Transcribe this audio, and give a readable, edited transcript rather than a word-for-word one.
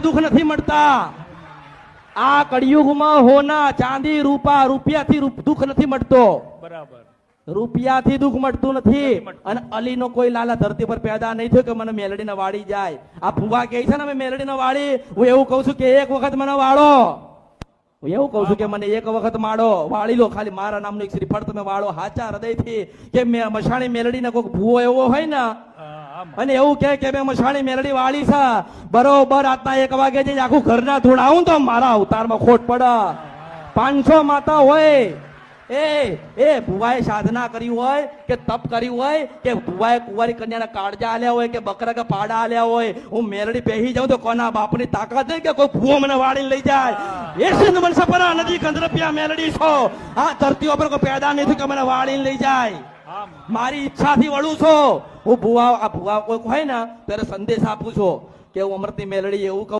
દુઃખ નથી મળતા. આ કળિયુગમાં હોના ચાંદી રૂપિયાથી દુઃખ નથી મળતો. બરાબર. રૂપિયાથી દુઃખ મળતું નથી. અને અલીનો કોઈ લાલા ધરતી પર પેદા નહીં થયો કે મને મેલડીને વાળી જાય. આ ફુવા કહે છે ને અમે મેલડીને વાળી. હું એવું કહું છું કે એક વખત મને વાળો. હું એવું કહું છું કે મને એક વખત માળો વાળી લો. ખાલી મારા નામનું એક શ્રીફળ તમે વાળો હાચા હૃદયથી. કે મશાણી મેલડીને કોઈક ભૂવો એવો હોય ને અને એવું કે મેં મશાણી મેલડી વાળી છે બરોબર રાતના 1 વાગે જે આખું ઘરના ધોળાવું તો મારા અવતારમાં ખોટ પડે. 500 માતા હોય એ ભુવાએ સાધના કરી હોય કે તપ કર્યું હોય કે ભુવાએ કુંવારી કન્યાના કાળજા આલ્યા હોય કે બકરા કે પાડા આલ્યા હોય. હું મેલડી પહેરી જાઉં તો કોના બાપની તાકાત નહીં કે કોઈ ભુવો મને વાળીને લઈ જાય. એ સિંધ મનસપરા નદી કંદરપિયા મેલડી છો. આ ધરતી ઉપર કોઈ પેદા નથી કે મને વાળીને લઈ જાય. મારી ઈચ્છાથી વળું છો. હું ભુવા કોઈ હોય ને ત્યારે સંદેશ આપું છું કે હું અમૃતની મેલડી એવું કહું.